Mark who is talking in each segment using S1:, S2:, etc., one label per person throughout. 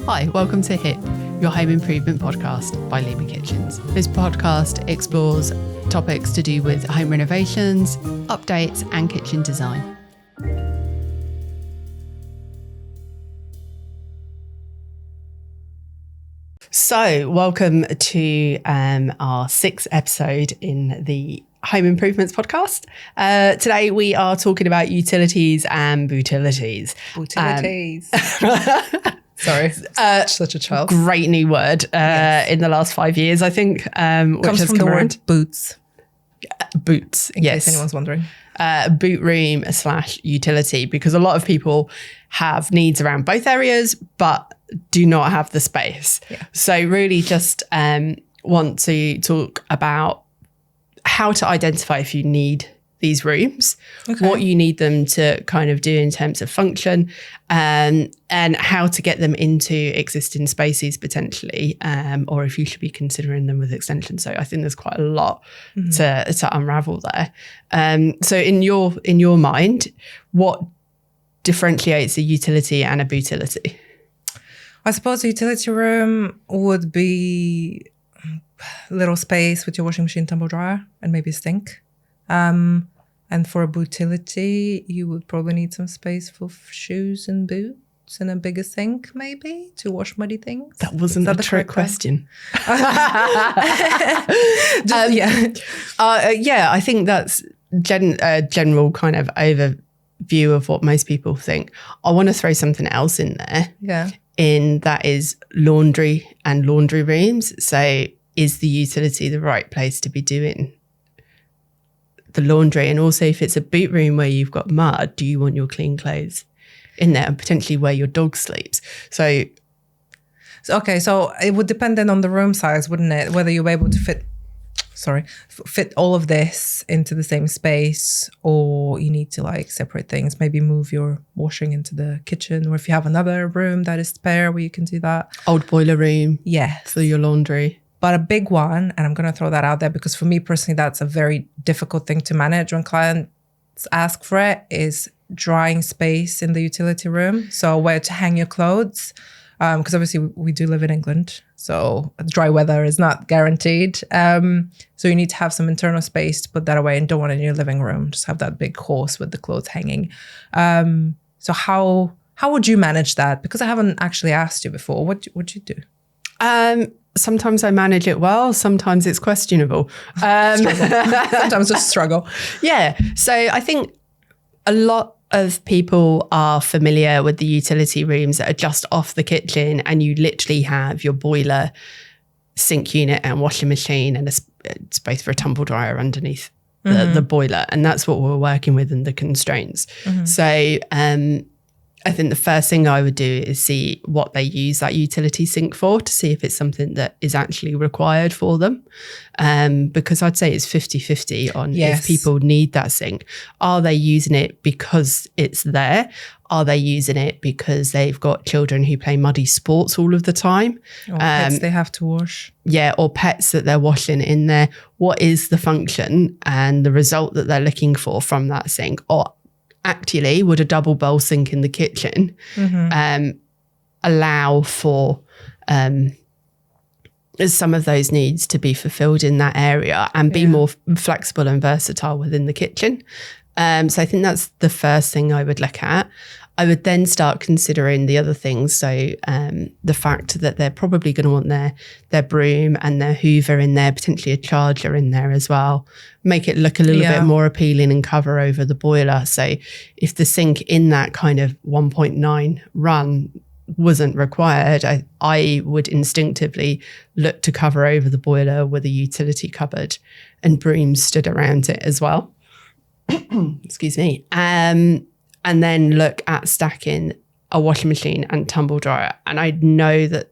S1: Hi, welcome to HIP, your home improvement podcast by Lima Kitchens. This podcast explores topics to do with home renovations, updates, and kitchen design. So, welcome to our sixth episode in the Home Improvements podcast. Today we are talking about utilities and bootilities.
S2: Sorry, such a child.
S1: Great new word in the last 5 years, I think. Which
S2: comes from the word boots.
S1: Boots,
S2: in case anyone's wondering.
S1: Boot room / utility, because a lot of people have needs around both areas, but do not have the space.
S2: Yeah.
S1: So really just want to talk about how to identify if you need these rooms, what you need them to kind of do in terms of function, and how to get them into existing spaces potentially, or if you should be considering them with extension. So I think there's quite a lot to unravel there. So in your mind, what differentiates a utility and a bootility?
S2: I suppose a utility room would be a little space with your washing machine, tumble dryer, and maybe a sink. And for a bootility, you would probably need some space for shoes and boots and a bigger sink, maybe, to wash muddy things.
S1: That wasn't a trick question. I think that's general kind of overview of what most people think. I want to throw something else in there.
S2: Yeah.
S1: That is laundry and laundry rooms. So is the utility the right place to be doing the laundry? And also, if it's a boot room where you've got mud, do you want your clean clothes in there and potentially where your dog sleeps? So
S2: it would depend then on the room size, wouldn't it? Whether you're able to fit all of this into the same space, or you need to like separate things, maybe move your washing into the kitchen, or if you have another room that is spare where you can do that.
S1: Old boiler room.
S2: Yes.
S1: For your laundry.
S2: But a big one, and I'm going to throw that out there because for me personally, that's a very difficult thing to manage when clients ask for it, is drying space in the utility room. So where to hang your clothes, because obviously we do live in England, so dry weather is not guaranteed. So you need to have some internal space to put that away, and don't want it in your living room. Just have that big horse with the clothes hanging. So how would you manage that? Because I haven't actually asked you before. What would you do?
S1: Sometimes I manage it well. Sometimes it's questionable.
S2: Sometimes just struggle.
S1: Yeah. So I think a lot of people are familiar with the utility rooms that are just off the kitchen, and you literally have your boiler, sink unit and washing machine and a space for a tumble dryer underneath the boiler. And that's what we're working with in the constraints. So I think the first thing I would do is see what they use that utility sink for, to see if it's something that is actually required for them. Because I'd say it's 50-50 on if people need that sink. Are they using it because it's there? Are they using it because they've got children who play muddy sports all of the time?
S2: Or pets they have to wash.
S1: Yeah, or pets that they're washing in there. What is the function and the result that they're looking for from that sink? Or actually, would a double bowl sink in the kitchen allow for some of those needs to be fulfilled in that area and be more flexible and versatile within the kitchen? So I think that's the first thing I would look at. I would then start considering the other things. So the fact that they're probably going to want their broom and their hoover in there, potentially a charger in there as well. Make it look a little bit more appealing and cover over the boiler. So if the sink in that kind of 1.9 run wasn't required, I would instinctively look to cover over the boiler with a utility cupboard and brooms stood around it as well. Excuse me. And then look at stacking a washing machine and tumble dryer. And I know that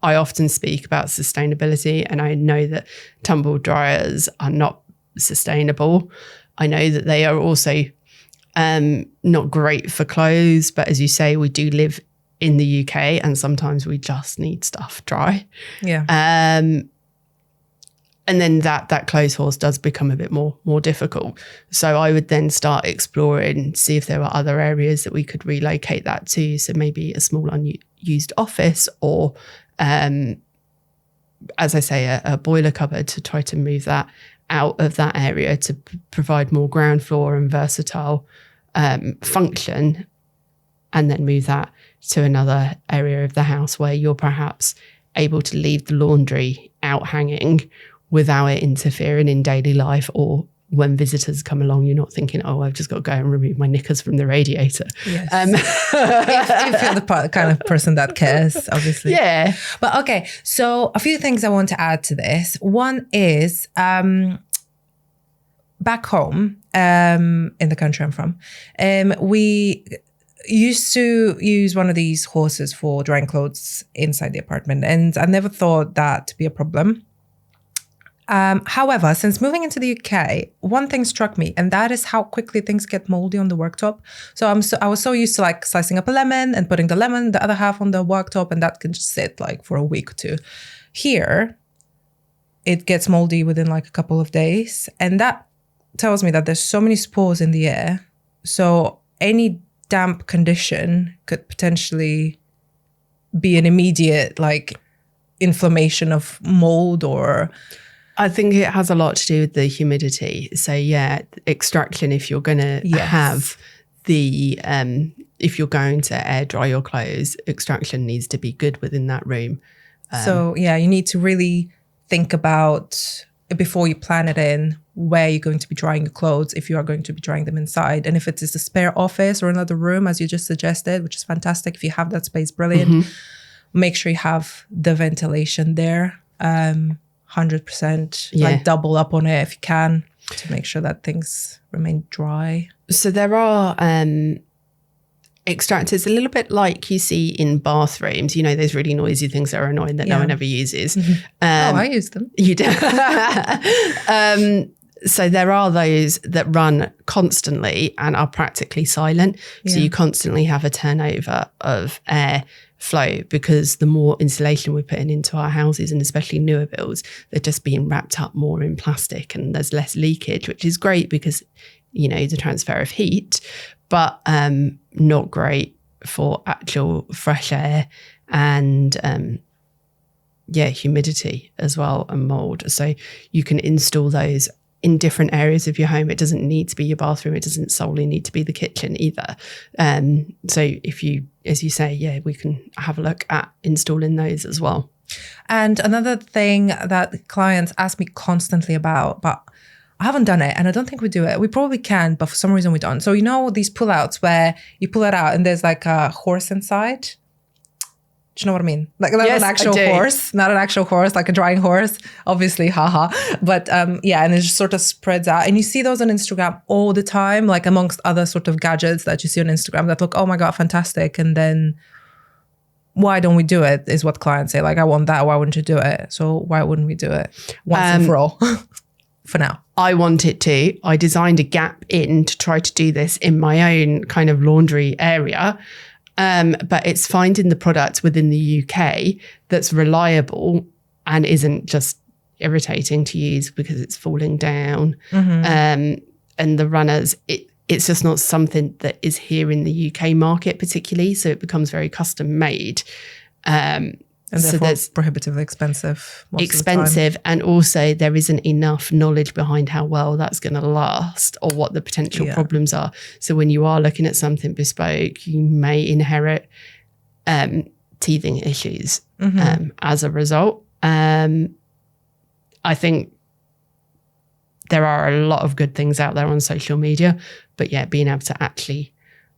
S1: I often speak about sustainability, and I know that tumble dryers are not sustainable. I know that they are also not great for clothes, but as you say, we do live in the UK and sometimes we just need stuff dry.
S2: Yeah.
S1: And then that clothes horse does become a bit more difficult. So I would then start exploring, see if there were other areas that we could relocate that to. So maybe a small used office or, as I say, a boiler cupboard, to try to move that out of that area to provide more ground floor and versatile function, and then move that to another area of the house where you're perhaps able to leave the laundry out hanging without it interfering in daily life, or when visitors come along, you're not thinking, oh, I've just got to go and remove my knickers from the radiator.
S2: Yes. If you're the kind of person that cares, obviously.
S1: Yeah.
S2: But okay, so a few things I want to add to this. One is back home in the country I'm from, we used to use one of these horses for drying clothes inside the apartment, and I never thought that to be a problem. However, since moving into the UK, one thing struck me, and that is how quickly things get moldy on the worktop. So I was so used to like slicing up a lemon and putting the other half on the worktop, and that can just sit like for a week or two. Here, it gets moldy within like a couple of days, and that tells me that there's so many spores in the air. So any damp condition could potentially be an immediate like inflammation of mold, or
S1: I think it has a lot to do with the humidity. So yeah, extraction, if you're going to have the, if you're going to air dry your clothes, extraction needs to be good within that room.
S2: So yeah, you need to really think about, before you plan it in, where you're going to be drying your clothes, if you are going to be drying them inside. And if it is a spare office or another room, as you just suggested, which is fantastic. If you have that space, brilliant. Make sure you have the ventilation there. 100%, like double up on it if you can, to make sure that things remain dry.
S1: So there are extractors, a little bit like you see in bathrooms, you know, those really noisy things that are annoying that no one ever uses.
S2: I use them.
S1: You do. So there are those that run constantly and are practically silent. So you constantly have a turnover of air flow, because the more insulation we're putting into our houses, and especially newer builds, they're just being wrapped up more in plastic, and there's less leakage, which is great because, you know, the transfer of heat, but not great for actual fresh air and humidity as well, and mold. So you can install those in different areas of your home. It doesn't need to be your bathroom. It doesn't solely need to be the kitchen either. So if you, as you say, we can have a look at installing those as well.
S2: And another thing that clients ask me constantly about, but I haven't done it and I don't think we do it. We probably can, but for some reason we don't. So you know these pullouts where you pull it out and there's like a horse inside? Do you know what I mean? Like not an actual horse, not an actual horse, like a drying horse, obviously, haha. But and it just sort of spreads out. And you see those on Instagram all the time, like amongst other sort of gadgets that you see on Instagram that look, oh my God, fantastic. And then why don't we do it is what clients say. Like, I want that. Why wouldn't you do it? So why wouldn't we do it once and for all? For now.
S1: I want it to. I designed a gap in to try to do this in my own kind of laundry area. But it's finding the product within the UK that's reliable and isn't just irritating to use because it's falling down. And the runners, it's just not something that is here in the UK market particularly. So it becomes very custom made.
S2: And so there's prohibitively expensive.
S1: Expensive, and also there isn't enough knowledge behind how well that's going to last or what the potential problems are. So when you are looking at something bespoke, you may inherit teething issues as a result. I think there are a lot of good things out there on social media, but being able to actually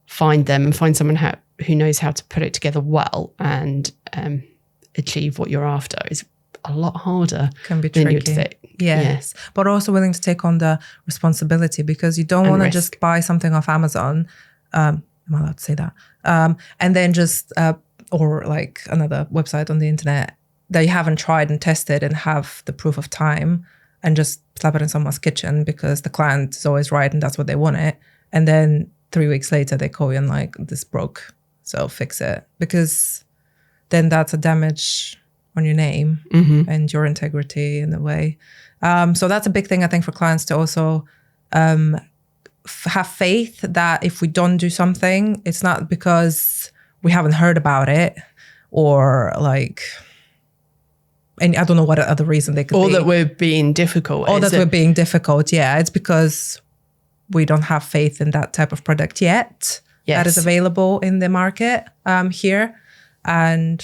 S1: find them and find someone who knows how to put it together well and achieve what you're after is a lot harder.
S2: Can be tricky.
S1: Than you'd think.
S2: Yes. But also willing to take on the responsibility, because you don't want to just buy something off Amazon. Am I allowed to say that? And then just, or like another website on the internet that you haven't tried and tested and have the proof of time, and just slap it in someone's kitchen because the client is always right and that's what they want it. And then 3 weeks later they call you and like, this broke, so fix it. Because then that's a damage on your name and your integrity in a way. So that's a big thing, I think, for clients to also have faith that if we don't do something, it's not because we haven't heard about it or like, and I don't know what other reason they could
S1: Or
S2: be.
S1: that we're being difficult.
S2: Or that we're being difficult. Yeah, it's because we don't have faith in that type of product yet.
S1: Yes.
S2: That is available in the market here. And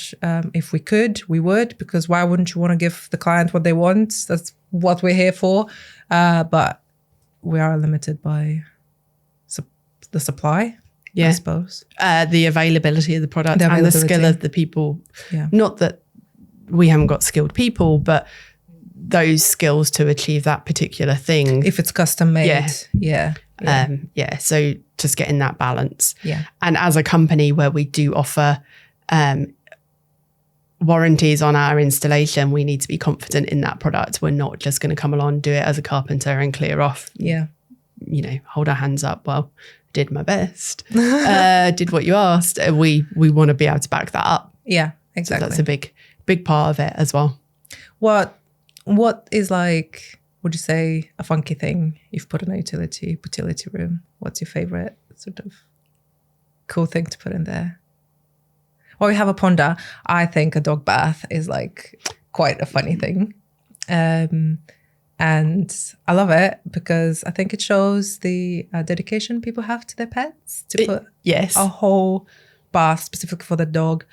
S2: if we could, we would, because why wouldn't you want to give the client what they want? That's what we're here for. But we are limited by the supply, I suppose.
S1: The availability of the product and the skill of the people.
S2: Yeah.
S1: Not that we haven't got skilled people, but those skills to achieve that particular thing.
S2: If it's custom made. Yeah.
S1: So just getting that balance.
S2: Yeah.
S1: And as a company where we do offer warranties on our installation, we need to be confident in that product. We're not just going to come along, do it as a carpenter and clear off.
S2: Yeah.
S1: Hold our hands up. Well, did my best. Did what you asked. We want to be able to back that up.
S2: Yeah, exactly.
S1: So that's a big part of it as well.
S2: What is, like, would you say, a funky thing you've put in a Bootility room? What's your favorite sort of cool thing to put in there? Well, we have a ponder. I think a dog bath is like quite a funny thing. And I love it because I think it shows the dedication people have to their pets to put a whole bath specifically for the dog.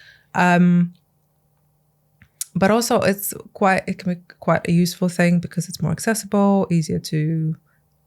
S2: But also it can be quite a useful thing because it's more accessible, easier to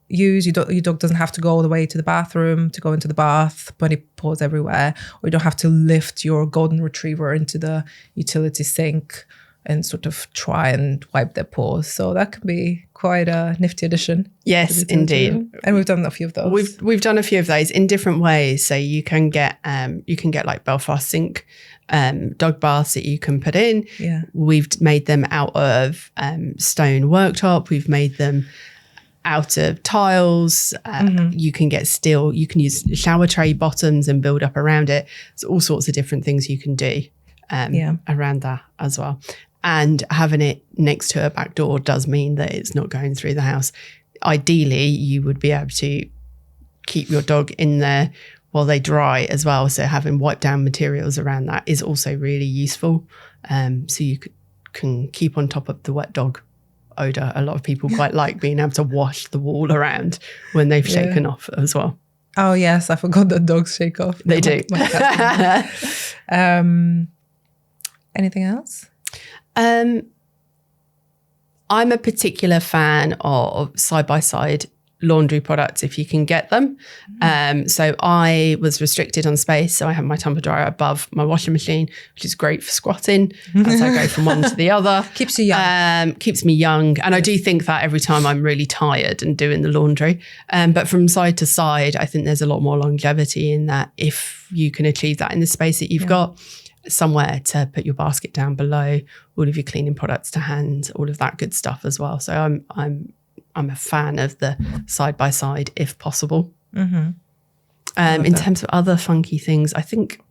S2: use. Your dog doesn't have to go all the way to the bathroom to go into the bath, but it pours everywhere. Or you don't have to lift your golden retriever into the utility sink and sort of try and wipe their paws. So that can be quite a nifty addition.
S1: Yes, indeed.
S2: Room. And we've done a few of those.
S1: We've done a few of those in different ways. So you can get like Belfast sink dog baths that you can put in.
S2: Yeah.
S1: We've made them out of stone worktop. We've made them out of tiles. You can get steel. You can use shower tray bottoms and build up around it. There's all sorts of different things you can do around that as well. And having it next to a back door does mean that it's not going through the house. Ideally, you would be able to keep your dog in there while they dry as well. So having wipe down materials around that is also really useful. So you can keep on top of the wet dog odor. A lot of people quite like being able to wash the wall around when they've shaken off as well.
S2: Oh yes, I forgot that dogs shake off.
S1: They do.
S2: Anything else?
S1: I'm a particular fan of side-by-side laundry products if you can get them. So I was restricted on space, so I have my tumble dryer above my washing machine, which is great for squatting as I go from one to the other.
S2: Keeps you young.
S1: Keeps me young. And I do think that every time I'm really tired and doing the laundry. But from side to side, I think there's a lot more longevity in that if you can achieve that in the space that you've got. Somewhere to put your basket down below, all of your cleaning products to hand, all of that good stuff as well. So I'm a fan of the side by side if possible. In terms of other funky things, I think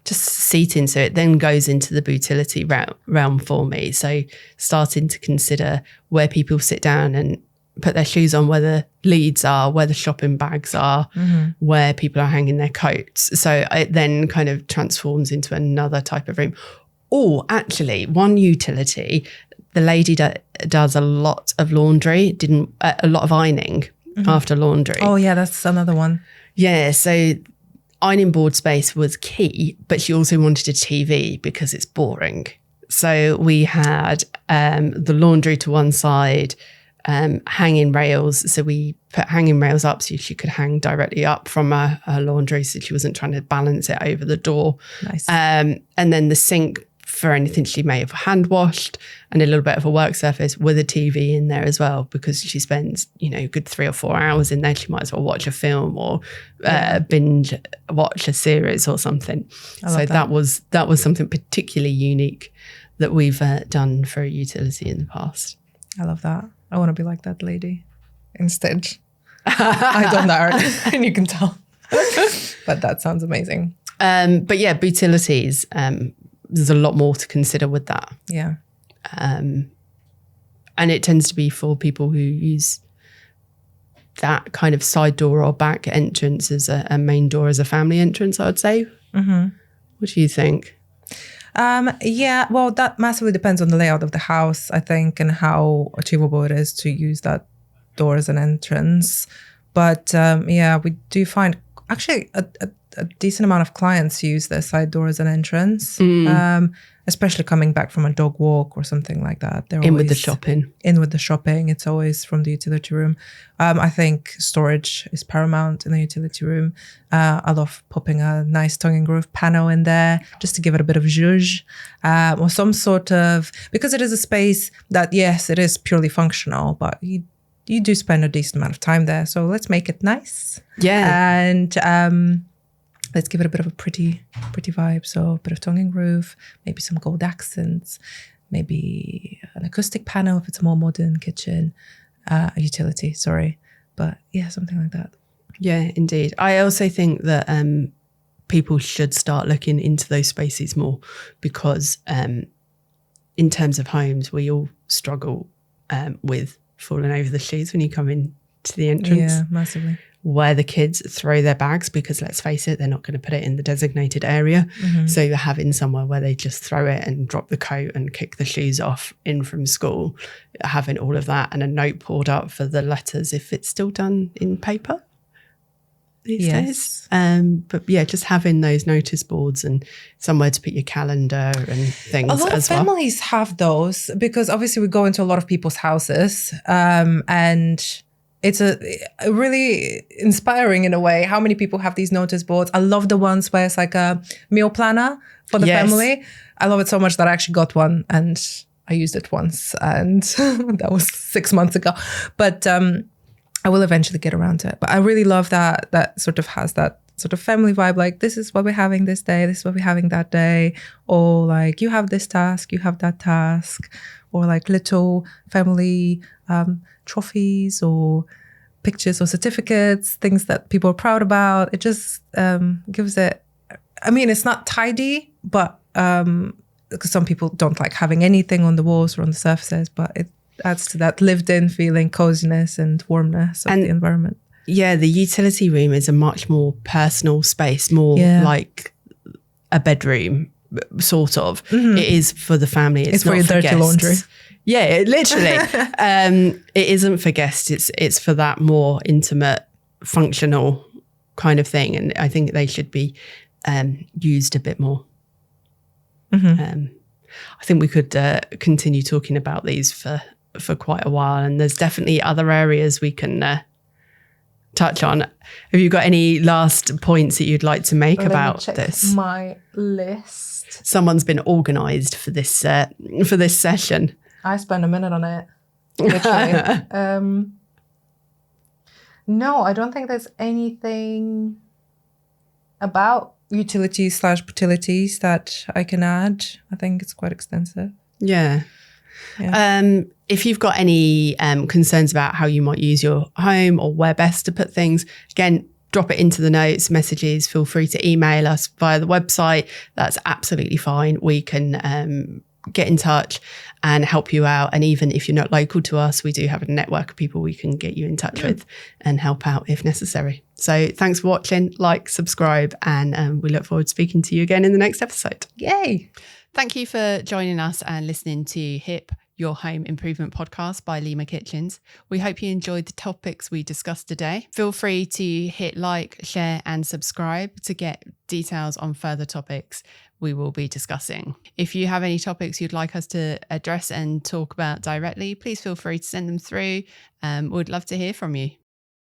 S1: just seating, so it then goes into the Bootility realm for me. So starting to consider where people sit down and put their shoes on, where the leads are, where the shopping bags are, where people are hanging their coats. So it then kind of transforms into another type of room. Or actually, one utility, the lady that does a lot of laundry, a lot of ironing after laundry.
S2: Oh yeah, that's another one.
S1: Yeah, so ironing board space was key, but she also wanted a TV because it's boring. So we had the laundry to one side, hanging rails. So we put hanging rails up so she could hang directly up from her laundry, so she wasn't trying to balance it over the door.
S2: Nice.
S1: And then the sink for anything she may have hand washed, and a little bit of a work surface with a TV in there as well, because she spends, a good 3 or 4 hours in there. She might as well watch a film or binge watch a series or something. So that was something particularly unique that we've done for a utility in the past.
S2: I love that. I want to be like that lady instead. I don't know, and you can tell. But that sounds amazing.
S1: But yeah, Bootilities, there's a lot more to consider with that.
S2: Yeah.
S1: And it tends to be for people who use that kind of side door or back entrance as a main door as a family entrance, I would say. What do you think?
S2: Yeah, well, that massively depends on the layout of the house, I think, and how achievable it is to use that door as an entrance. But yeah, we do find actually a decent amount of clients use their side door as an entrance, especially coming back from a dog walk or something like that. They're
S1: In with the shopping.
S2: In with the shopping. It's always from the utility room. I think storage is paramount in the utility room. I love popping a nice tongue and groove panel in there just to give it a bit of zhuzh, or some sort of, because it is a space that, yes, it is purely functional, but you do spend a decent amount of time there. So let's make it nice.
S1: Yeah.
S2: And let's give it a bit of a pretty vibe. So a bit of tongue and groove, maybe some gold accents, maybe an acoustic panel if it's a more modern kitchen, a utility, sorry. But yeah, something like that.
S1: Yeah, indeed. I also think that people should start looking into those spaces more, because in terms of homes, we all struggle with falling over the shoes when you come in to the entrance.
S2: Yeah, massively.
S1: Where the kids throw their bags, because let's face it, they're not going to put it in the designated area. So you're having somewhere where they just throw it and drop the coat and kick the shoes off in from school, having all of that and a note poured up for the letters if it's still done in paper these days. But yeah, just having those notice boards and somewhere to put your calendar and things as well.
S2: A lot of families have those, because obviously we go into a lot of people's houses, and it's a really inspiring in a way how many people have these notice boards. I love the ones where it's like a meal planner for the family. I love it so much that I actually got one and I used it once, and that was 6 months ago. But I will eventually get around to it. But I really love that sort of has that sort of family vibe, like this is what we're having this day, this is what we're having that day, or like you have this task, you have that task, or like little family trophies or pictures or certificates, things that people are proud about. It just gives it, I mean, it's not tidy, but because some people don't like having anything on the walls or on the surfaces, but it adds to that lived in feeling, coziness and warmness of the environment.
S1: Yeah, the utility room is a much more personal space, more like a bedroom, sort of. It is for the family. It's not
S2: for your dirty
S1: guests.
S2: laundry.
S1: Yeah, literally. It isn't for guests. It's for that more intimate, functional kind of thing. And I think they should be used a bit more. I think we could continue talking about these for quite a while. And there's definitely other areas we can touch on. Have you got any last points that you'd like to make about this?
S2: My list.
S1: Someone's been organised for this session.
S2: I spent a minute on it, literally. No, I don't think there's anything about utilities / Bootilities that I can add. I think it's quite extensive.
S1: Yeah. If you've got any concerns about how you might use your home or where best to put things, again, drop it into the notes, messages. Feel free to email us via the website. That's absolutely fine. We can get in touch and help you out. And even if you're not local to us, we do have a network of people we can get you in touch with and help out if necessary. So thanks for watching, like, subscribe, and we look forward to speaking to you again in the next episode.
S2: Yay.
S1: Thank you for joining us and listening to HIP, Your Home Improvement Podcast by Lima Kitchens. We hope you enjoyed the topics we discussed today. Feel free to hit like, share and subscribe to get details on further topics we will be discussing. If you have any topics you'd like us to address and talk about directly, please feel free to send them through. We'd love to hear from you.